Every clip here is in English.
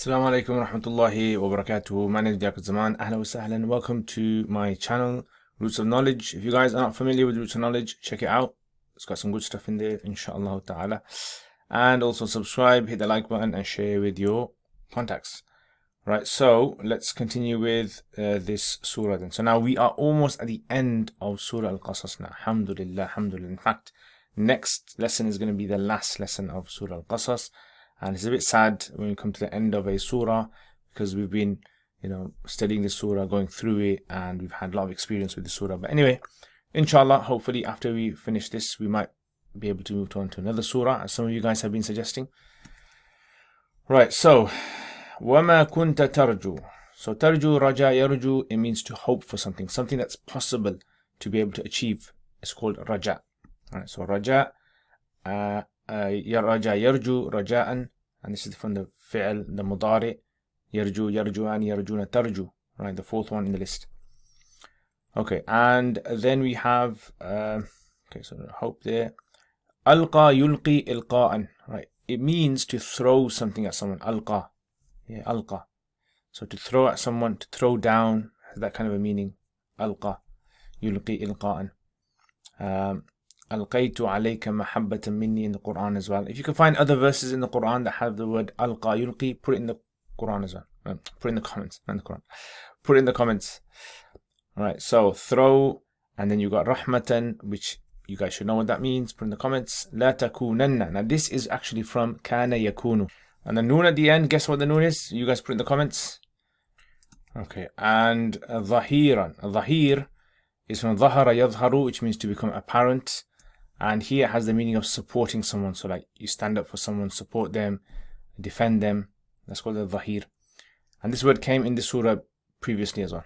Assalamu alaikum wa rahmatullahi wa barakatuhu. My name is Liaquat. Ahlan wa sahlan. Welcome to my channel, Roots of Knowledge. If you guys are not familiar with Roots of Knowledge, check it out. It's got some good stuff in there, inshallah ta'ala. And also subscribe, hit the like button, and share with your contacts. Right, so let's continue with this surah then. So now we are almost at the end of Surah al-Qasas now. Alhamdulillah, alhamdulillah. In fact, next lesson is going to be the last lesson of Surah al-Qasas. And it's a bit sad when we come to the end of a surah, because we've been, studying the surah, going through it, and we've had a lot of experience with the surah. But anyway, inshallah, hopefully after we finish this, we might be able to move on to another surah, as some of you guys have been suggesting. Right, so وَمَا كُنْتَ تَرْجُو. So tarju, raja, yarju, it means to hope for something that's possible to be able to achieve. It's called raja. Right, so raja, raja yarju raja'an, and this is from the fi'l, the mudari, yarju, yarju'an, yarjuna, tarju, right, the fourth one in the list. Okay, and then we have so hope there. Alqa yulqi ilqa'an, right, it means to throw something at someone. Alqa, yeah, alqa, so to throw at someone, to throw down, has that kind of a meaning. Alqa yulqi ilqa'an. Alqaytu alayka mahabbatan minni in the Quran as well. If you can find other verses in the Quran that have the word alqa yulqi, put it in the Quran as well. Put it in the comments, not the Quran. Put it in the comments. Alright, so throw, and then you got rahmatan, which you guys should know what that means. Put in the comments. La takunanna. Now this is actually from kana yakunu. And the noon at the end, guess what the noon is? You guys put in the comments. Okay, and dhahiran. Dhahir is from dhahara yadharu, which means to become apparent. And here it has the meaning of supporting someone. So like you stand up for someone, support them, defend them. That's called the dhahir. And this word came in the surah previously as well.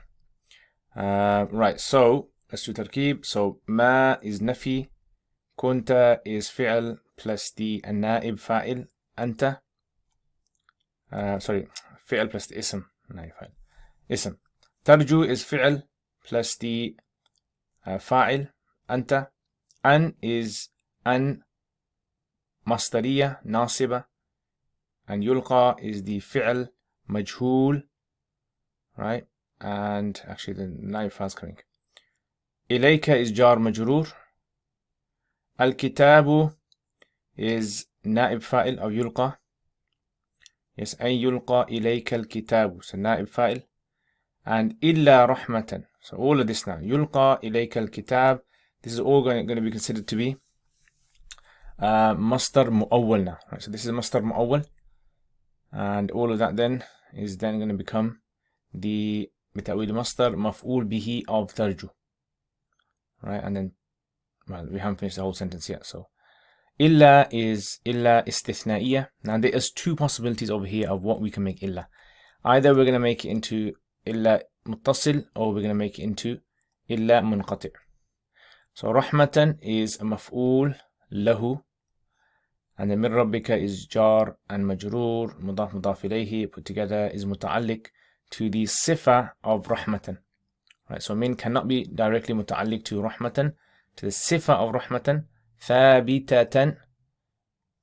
Right, so let's do tarkeeb. So ma is nafi, kunta is fi'l plus the naib fa'il, anta. Fi'l plus the ism. Naib fa'il. Ism. Tarju is fi'l plus the fa'il, anta. An is an masdariya, nasiba, and yulqa is the fi'l majhul, right? And actually the naib fa'il is coming. Ilayka is jar majroor. Al-kitabu is naib fa'il of yulqa. Yes, an yulqa ilayka al-kitabu, so naib fa'il. And illa rahmatan. So all of this now, yulqa ilayka al-kitab. This is all going to be considered to be masdar mu'awwal now. Right, so this is masdar mu'awwal, and all of that then is then going to become the bita'wil masdar maf'ul bihi of tarju. Right, and then, well, we haven't finished the whole sentence yet. So illa is illa istithna'iyya. Now there is two possibilities over here of what we can make illa. Either we're going to make it into illa muttasil, or we're going to make it into illa munqati'. So rahmatan is a maf'ul lahu, and then min rabbika is jar and majroor, mudaf mudaf ilayhi, put together, is muta'alliq to the sifa of rahmatan. Right, so min cannot be directly muta'alliq to rahmatan, to the sifa of rahmatan, thabitatan,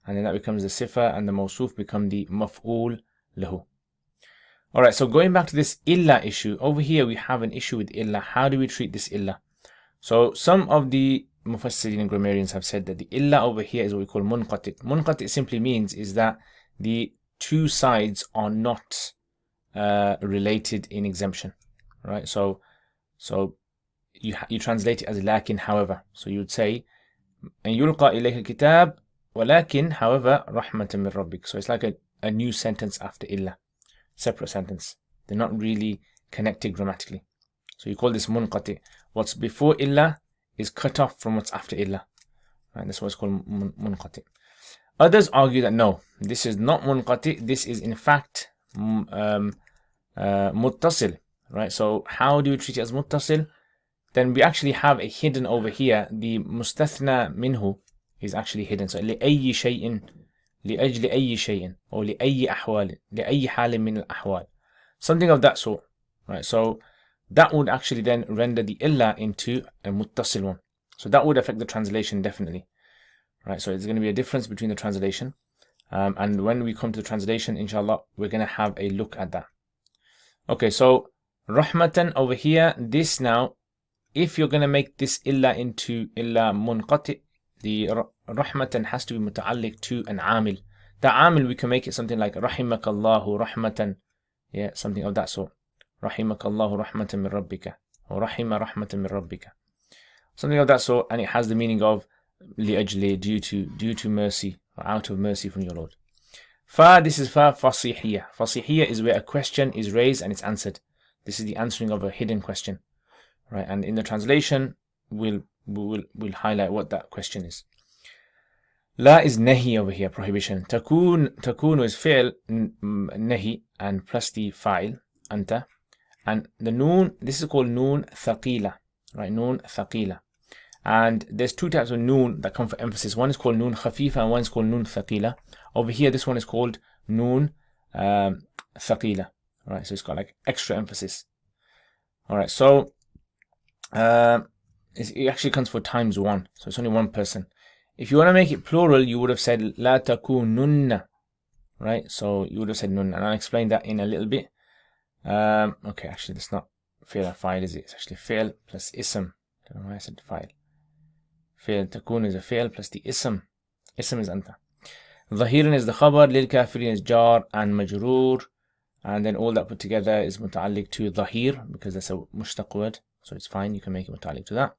and then that becomes the sifa, and the mawsuf become the maf'ul lahu. Alright, so going back to this illa issue, over here we have an issue with illa. How do we treat this illa? So some of the mufassirin and grammarians have said that the illa over here is what we call munqati'. Munqati' simply means is that the two sides are not related in exemption, right? So you translate it as lakin, however. So you would say an yulqa ilayka kitab walakin, however, rahmatan min rabbik. So it's like a new sentence after illa, separate sentence. They're not really connected grammatically. So you call this munqati'. What's before illa is cut off from what's after illa. Right, that's what's called munqati'. Others argue that no, this is not munqati', this is in fact muttasil. Right, so how do we treat it as muttasil? Then we actually have a hidden over here. The mustathna minhu is actually hidden. So لأي شيء لأجل أي شيء or لأي أحوال لأي حال من الأحوال, something of that sort. Right, so that would actually then render the illa into a muttasil one. So that would affect the translation definitely. Right, so there's going to be a difference between the translation. And when we come to the translation, inshallah, we're going to have a look at that. Okay, so rahmatan over here, this now, if you're going to make this illa into illa munqati, the rahmatan has to be muta'alliq to an amil. The amil, we can make it something like rahimakallahu rahmatan, yeah, something of that sort. Rahimakallahu rahmatan min rabbika, or rahima rahmatan min rabbika, something of that sort, and it has the meaning of li'ajli, due to mercy, or out of mercy from your Lord. Fa, this is fa fasihiyya. Fasihiyya is where a question is raised and it's answered. This is the answering of a hidden question, right? And in the translation, we'll highlight what that question is. La is nahi over here, prohibition. Takun is fi'l nahi and plus the fa'il anta, and the noon, this is called noon thaqila, right? Noon thaqila. And there's two types of noon that come for emphasis. One is called noon khafifa and one is called noon thaqila. Over here, this one is called noon thaqila, right? So it's got like extra emphasis. All right, so it actually comes for times one, so it's only one person. If you want to make it plural, you would have said la takununna, right? So you would have said nunna, and I'll explain that in a little bit. Okay, actually, that's not fi'l or fa'il, is it? It's actually fi'l plus ism. I don't know why I said fa'il. Fi'l takun is a fi'l plus the ism. Ism is anta. Dhahiran is the khabar, lil kafirin is jar and majroor, and then all that put together is muta'alliq to dhahir, because that's a mushtaq word, so it's fine, you can make it muta'alliq to that.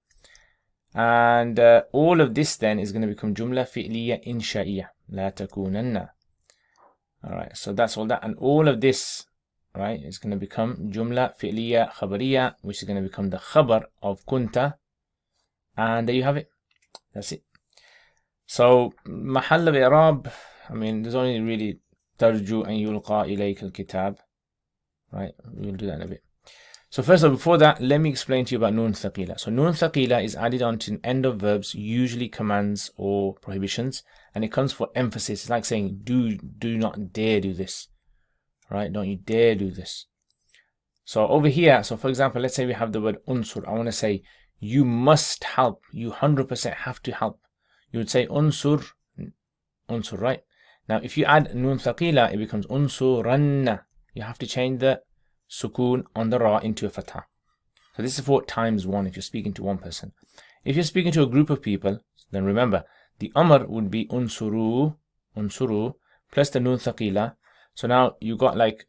And all of this then is going to become jumla fi'liya insha'iyya, la takunanna. Alright, so that's all that, and all of this, right, is going to become jumla fi'liya khabariya, which is going to become the khabar of kunta, and there you have it. That's it. So mahall of i'rab, I mean, there's only really tarju an yulqa ilayka al-kitab, right? We'll do that in a bit. So first of all, before that, let me explain to you about noon thaqila. So noon thaqila is added on to an end of verbs, usually commands or prohibitions, and it comes for emphasis. It's like saying, do not dare do this, right? Don't you dare do this. So over here, so for example, let's say we have the word unsur. I want to say, you must help. You 100% have to help. You would say unsur, right? Now, if you add noon thaqila, it becomes unsuranna. You have to change the sukoon on the ra into a fatha. So this is for times one if you're speaking to one person. If you're speaking to a group of people, then remember, the amr would be unsuru, plus the noon thaqila. So now you got like,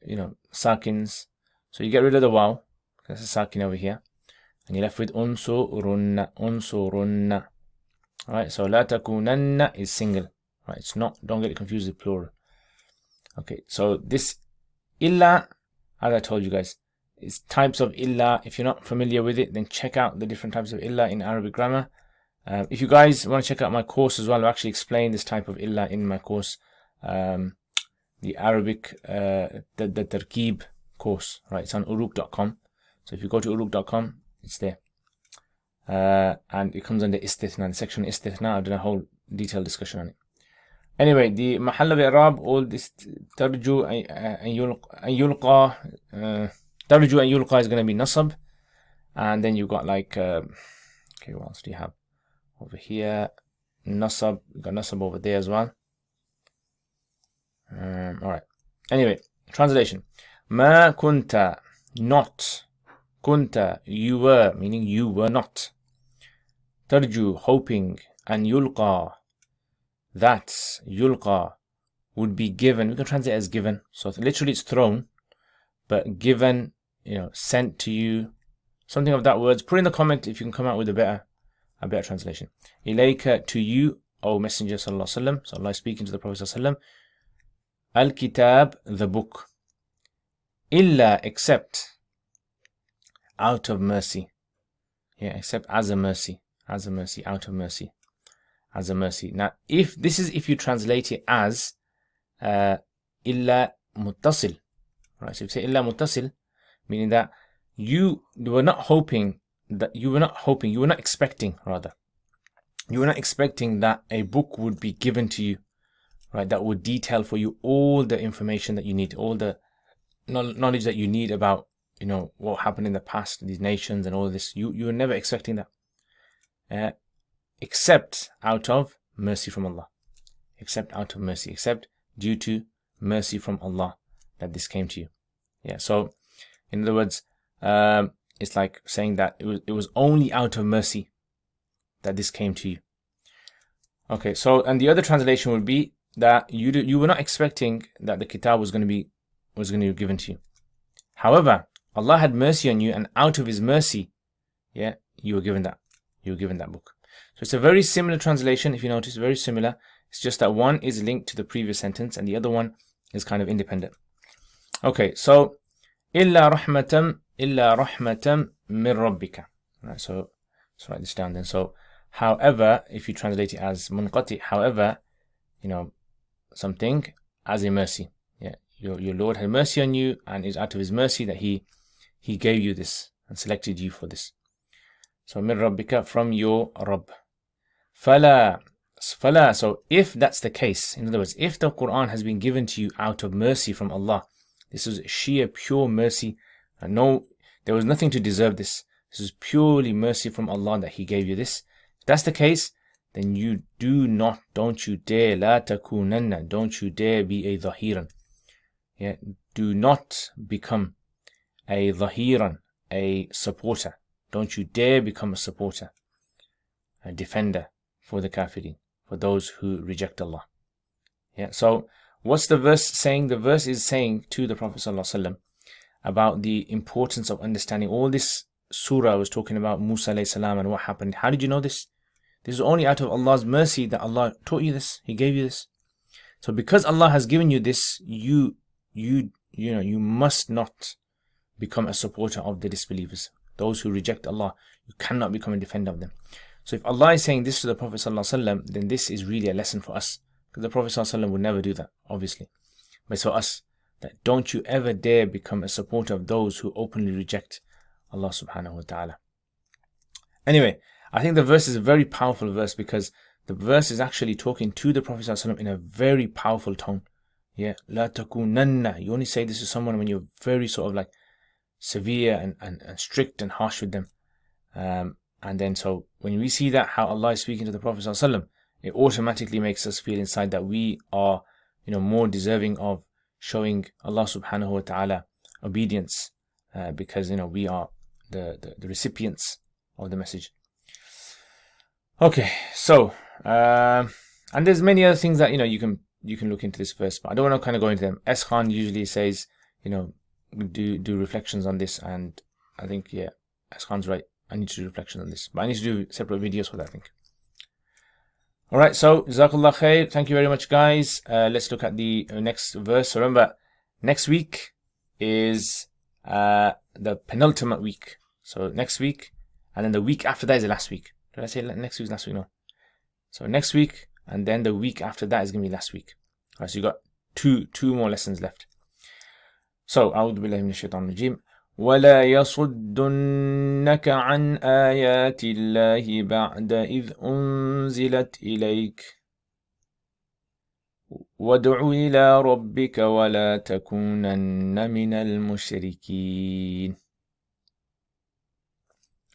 sakins. So you get rid of the waw. That's a sakin over here. And you're left with unsurunna. Alright, so la takunanna is single. Right, it's not, don't get it confused with plural. Okay, so this illa, as I told you guys, is types of illa. If you're not familiar with it, then check out the different types of illa in Arabic grammar. If you guys want to check out my course as well, I actually explain this type of illa in my course, the Arabic, the Tarkeeb course, right? It's on uruk.com. So if you go to uruk.com, it's there. And it comes under istithna, the section istithna. I've done a whole detailed discussion on it. Anyway, the mahall of i'rab, all this tarju an yulqa is going to be nasab, and then you've got like okay, what else do you have over here? Nasab, you got nasab over there as well. All right. Anyway, translation: ma kunta, not. Kunta, you were, meaning you were not. Tarju, hoping, and yulqa, that yulqa would be given. We can translate as given. So literally it's thrown, but given, sent to you, something of that words. Put in the comment if you can come out with a better translation. Ilayka, to you, O Messenger sallallahu alaihi wasallam. So Allah is speaking to the Prophet sallallahu alaihi wasallam. Al-Kitab, the book. Illa, except, out of mercy. Yeah, except as a mercy, out of mercy. As a mercy. Now, if you translate it as illa muttasil, right? So if you say illa muttasil, meaning that you were not expecting that a book would be given to you, right? That would detail for you all the information that you need, all the knowledge that you need about, what happened in the past, these nations and all this. You were never expecting that. Except out of mercy from Allah. Except out of mercy. Except due to mercy from Allah that this came to you. Yeah, so in other words, it's like saying that it was only out of mercy that this came to you. Okay, so and the other translation would be that you were not expecting that the kitab was going to be given to you. However, Allah had mercy on you, and out of His mercy, yeah, you were given that book. So it's a very similar translation. If you notice, very similar. It's just that one is linked to the previous sentence, and the other one is kind of independent. Okay, so illa rahmatam min rabbika. Right, so let's write this down then. So, however, if you translate it as munqati, however, something as a mercy. Yeah, your Lord had mercy on you, and it's out of His mercy that He gave you this and selected you for this. So min rabbika, from your Rabb. Fala. So if that's the case, in other words, if the Quran has been given to you out of mercy from Allah, this is sheer pure mercy, and there was nothing to deserve this. This is purely mercy from Allah that He gave you this. If that's the case, then you don't you dare, la takunanna, don't you dare be a dhahiran. Yeah, do not become a dhahiran, a supporter. Don't you dare become a supporter, a defender for the kafirin, for those who reject Allah. Yeah, so what's the verse saying? The verse is saying to the Prophet ﷺ about the importance of understanding all this. Surah was talking about Musa alayhi salam and what happened. How did you know this? This is only out of Allah's mercy that Allah taught you this. He gave you this. So because Allah has given you this, you must not become a supporter of the disbelievers. Those who reject Allah, you cannot become a defender of them. So if Allah is saying this to the Prophet ﷺ, then this is really a lesson for us. Because the Prophet ﷺ would never do that, obviously. But it's for us, that don't you ever dare become a supporter of those who openly reject Allah subhanahu wa ta'ala. Anyway, I think the verse is a very powerful verse, because the verse is actually talking to the Prophet ﷺ in a very powerful tone. Yeah, la takunanna. You only say this to someone when you're very sort of like severe and strict and harsh with them. And then so when we see that, how Allah is speaking to the Prophet ﷺ, it automatically makes us feel inside that we are, more deserving of showing Allah subhanahu wa ta'ala obedience, because, we are the recipients of the message. Okay, so, and there's many other things that, you can look into this verse, but I don't want to kind of go into them. S. Khan usually says, do reflections on this, and I think, yeah, S. Khan's right. I need to do reflections on this, but I need to do separate videos for that, I think. Alright, so Jazakallah khair. Thank you very much, guys. Let's look at the next verse. So remember, next week is the penultimate week. So next week, and then the week after that is the last week. Did I say next week is last week? No. So next week, and then the week after that is going to be last week. Alright, so you got two more lessons left. So, أعوذ بالله من الشيطان الرجيم. ولا يصدنك عن آيات الله بعد إذ أنزلت إليك وادع إلى ربك ولا تكونن من المشركين.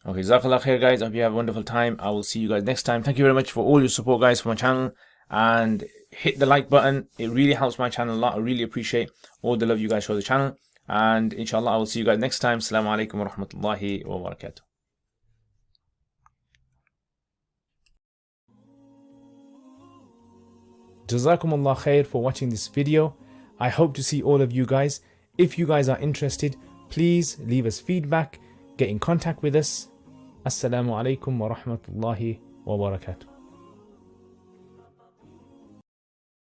Okay, Jazakallah khair, guys. I hope you have a wonderful time. I will see you guys next time. Thank you very much for all your support, guys, for my channel. And hit the like button. It really helps my channel a lot. I really appreciate all the love you guys show the channel. And inshallah, I will see you guys next time. Assalamu alaikum wa rahmatullahi wa barakatuh. Jazakumullah khair for watching this video. I hope to see all of you guys. If you guys are interested, please leave us feedback. Get in contact with us. Assalamu alaikum wa rahmatullahi wa barakatuh.